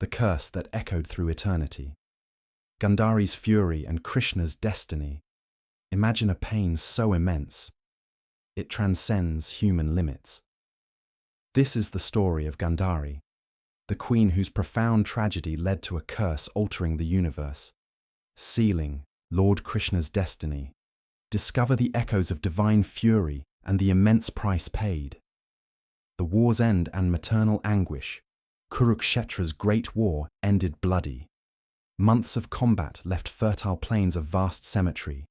the curse that echoed through eternity. Gandhari's fury and Krishna's destiny. Imagine a pain so immense, it transcends human limits. This is the story of Gandhari, the queen whose profound tragedy led to a curse altering the universe, sealing Lord Krishna's destiny. Discover the echoes of divine fury and the immense price paid. The war's end and maternal anguish. Kurukshetra's great war ended bloody. Months of combat left fertile plains of vast cemetery.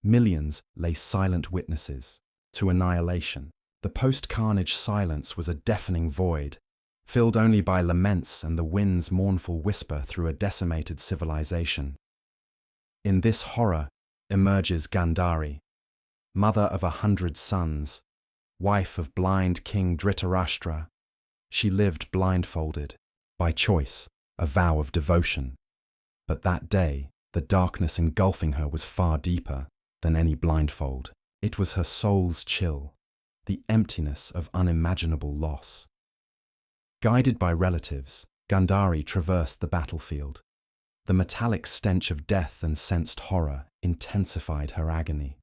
Millions lay silent witnesses to annihilation. The post-carnage silence was a deafening void, filled only by laments and the wind's mournful whisper through a decimated civilization. In this horror emerges Gandhari, mother of 100 sons, wife of blind King Dhritarashtra. She lived blindfolded, by choice, a vow of devotion. But that day, the darkness engulfing her was far deeper than any blindfold. It was her soul's chill, the emptiness of unimaginable loss. Guided by relatives, Gandhari traversed the battlefield. The metallic stench of death and sensed horror intensified her agony.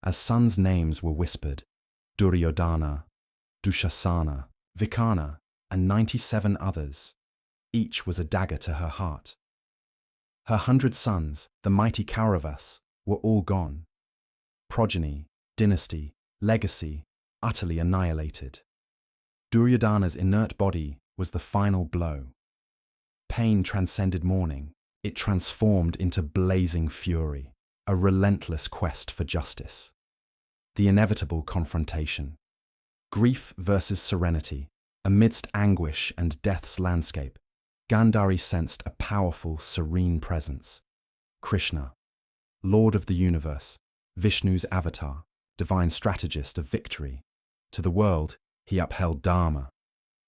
As sons' names were whispered, Duryodhana, Dushasana, Vikarna, and 97 others, each was a dagger to her heart. Her 100 sons, the mighty Kauravas, were all gone. Progeny, dynasty, legacy, utterly annihilated. Duryodhana's inert body was the final blow. Pain transcended mourning. It transformed into blazing fury, a relentless quest for justice. The inevitable confrontation. Grief versus serenity. Amidst anguish and death's landscape, Gandhari sensed a powerful, serene presence. Krishna, Lord of the universe, Vishnu's avatar, divine strategist of victory. To the world, he upheld Dharma.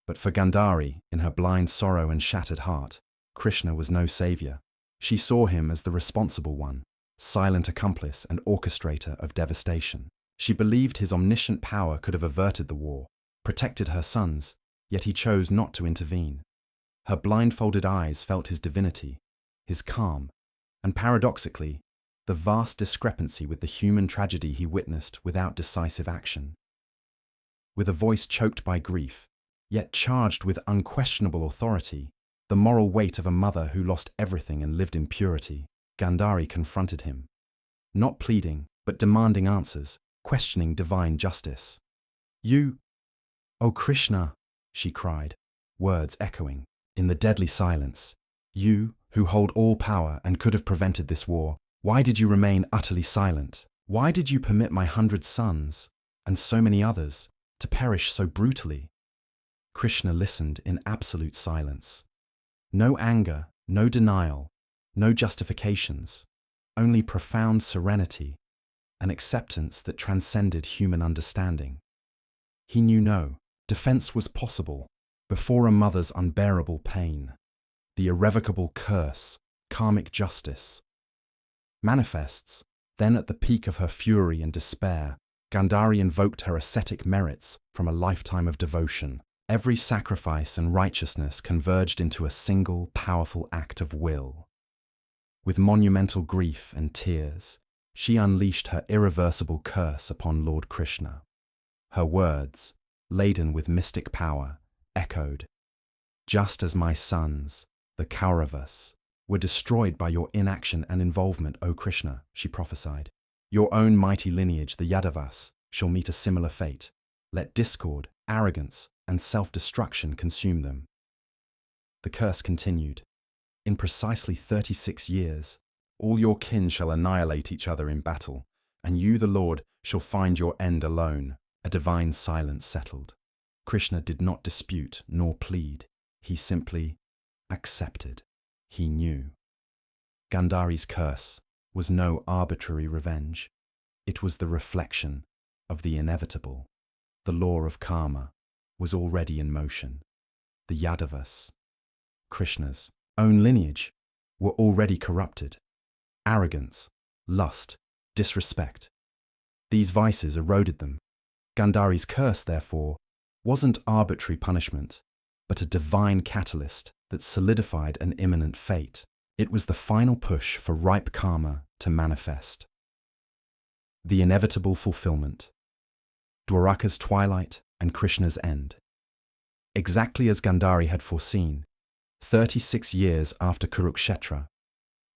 But for Gandhari, in her blind sorrow and shattered heart, Krishna was no savior. She saw him as the responsible one, silent accomplice and orchestrator of devastation. She believed his omniscient power could have averted the war, protected her sons, yet he chose not to intervene. Her blindfolded eyes felt his divinity, his calm, and paradoxically, the vast discrepancy with the human tragedy he witnessed without decisive action. With a voice choked by grief, yet charged with unquestionable authority, the moral weight of a mother who lost everything and lived in purity, Gandhari confronted him. Not pleading, but demanding answers, questioning divine justice. "You, O Krishna," she cried, words echoing. In the deadly silence, "You, who hold all power and could have prevented this war, why did you remain utterly silent? Why did you permit my 100 sons, and so many others, to perish so brutally?" Krishna listened in absolute silence. No anger, no denial, no justifications, only profound serenity, an acceptance that transcended human understanding. He knew no defense was possible before a mother's unbearable pain, the irrevocable curse, karmic justice. Manifests, then at the peak of her fury and despair, Gandhari invoked her ascetic merits from a lifetime of devotion. Every sacrifice and righteousness converged into a single, powerful act of will. With monumental grief and tears, she unleashed her irreversible curse upon Lord Krishna. Her words, laden with mystic power, echoed, "Just as my sons, the Kauravas, were destroyed by your inaction and involvement, O Krishna," she prophesied, "your own mighty lineage, the Yadavas, shall meet a similar fate. Let discord, arrogance, and self-destruction consume them." The curse continued. "In precisely 36 years, all your kin shall annihilate each other in battle, and you, the Lord, shall find your end alone." A divine silence settled. Krishna did not dispute nor plead. He simply accepted. He knew. Gandhari's curse was no arbitrary revenge. It was the reflection of the inevitable. The law of karma was already in motion. The Yadavas, Krishna's own lineage, were already corrupted. Arrogance, lust, disrespect. These vices eroded them. Gandhari's curse, therefore, wasn't arbitrary punishment, but a divine catalyst that solidified an imminent fate. It was the final push for ripe karma to manifest. The inevitable fulfillment. Dwaraka's twilight and Krishna's end. Exactly as Gandhari had foreseen, 36 years after Kurukshetra,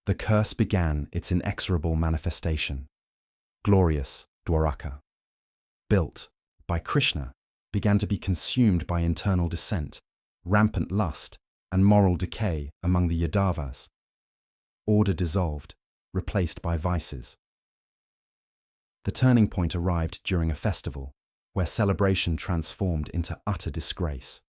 the curse began its inexorable manifestation. Glorious Dwaraka, built by Krishna, began to be consumed by internal dissent, rampant lust, and moral decay among the Yadavas. Order dissolved, replaced by vices. The turning point arrived during a festival, where celebration transformed into utter disgrace.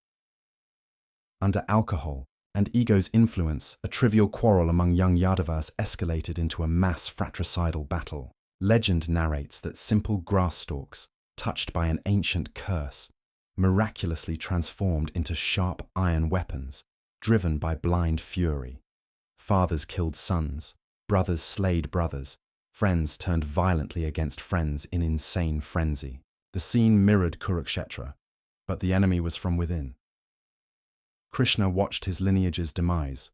Under alcohol and ego's influence, a trivial quarrel among young Yadavas escalated into a mass fratricidal battle. Legend narrates that simple grass stalks, touched by an ancient curse, miraculously transformed into sharp iron weapons, driven by blind fury. Fathers killed sons, brothers slayed brothers, friends turned violently against friends in insane frenzy. The scene mirrored Kurukshetra, but the enemy was from within. Krishna watched his lineage's demise,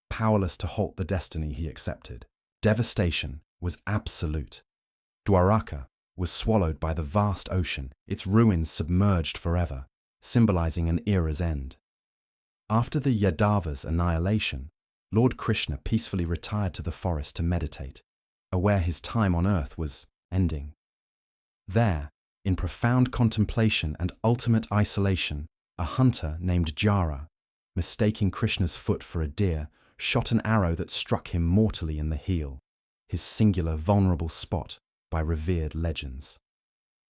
powerless to halt the destiny he accepted. Devastation was absolute. Dwaraka was swallowed by the vast ocean, its ruins submerged forever, symbolizing an era's end. After the Yadavas' annihilation, Lord Krishna peacefully retired to the forest to meditate, aware his time on earth was ending. There, in profound contemplation and ultimate isolation, a hunter named Jara, mistaking Krishna's foot for a deer, shot an arrow that struck him mortally in the heel, his singular vulnerable spot by revered legends.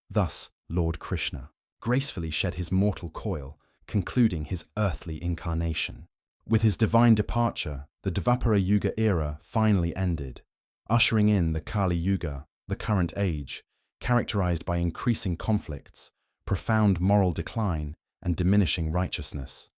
Thus, Lord Krishna gracefully shed his mortal coil, concluding his earthly incarnation. With his divine departure, the Dvapara Yuga era finally ended, ushering in the Kali Yuga, the current age, characterized by increasing conflicts, profound moral decline, and diminishing righteousness.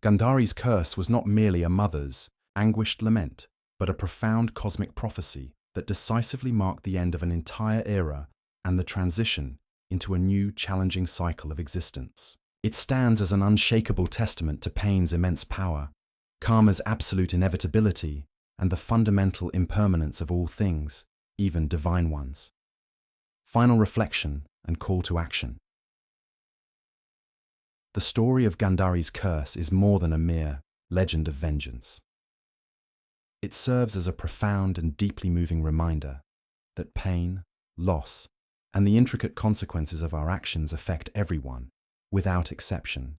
Gandhari's curse was not merely a mother's anguished lament, but a profound cosmic prophecy that decisively marked the end of an entire era and the transition into a new, challenging cycle of existence. It stands as an unshakable testament to pain's immense power, karma's absolute inevitability, and the fundamental impermanence of all things, even divine ones. Final reflection and call to action. The story of Gandhari's curse is more than a mere legend of vengeance. It serves as a profound and deeply moving reminder that pain, loss, and the intricate consequences of our actions affect everyone, without exception,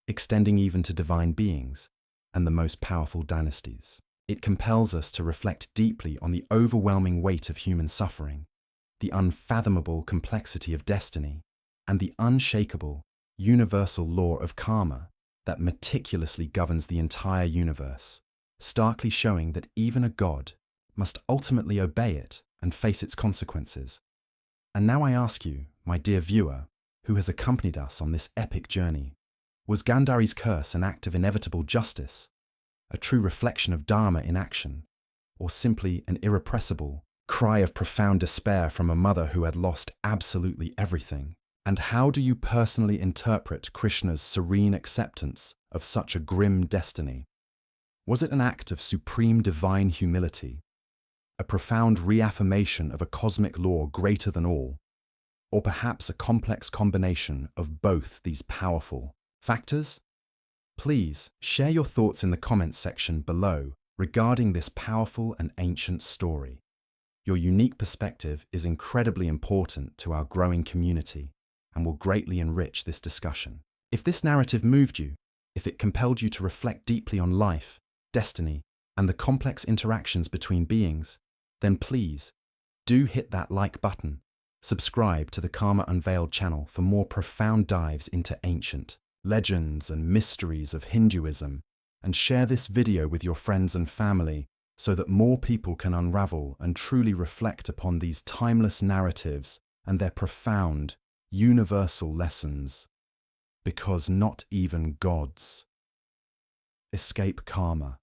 extending even to divine beings and the most powerful dynasties. It compels us to reflect deeply on the overwhelming weight of human suffering, the unfathomable complexity of destiny, and the unshakable, universal law of karma that meticulously governs the entire universe, starkly showing that even a god must ultimately obey it and face its consequences. And now I ask you, my dear viewer, who has accompanied us on this epic journey, was Gandhari's curse an act of inevitable justice, a true reflection of Dharma in action, or simply an irrepressible cry of profound despair from a mother who had lost absolutely everything? And how do you personally interpret Krishna's serene acceptance of such a grim destiny? Was it an act of supreme divine humility, a profound reaffirmation of a cosmic law greater than all, or perhaps a complex combination of both these powerful factors? Please share your thoughts in the comments section below regarding this powerful and ancient story. Your unique perspective is incredibly important to our growing community and will greatly enrich this discussion. If this narrative moved you, if it compelled you to reflect deeply on life, destiny, and the complex interactions between beings, then please do hit that like button, subscribe to the Karma Unveiled channel for more profound dives into ancient legends and mysteries of Hinduism, and share this video with your friends and family so that more people can unravel and truly reflect upon these timeless narratives and their profound, universal lessons. Because not even gods escape karma.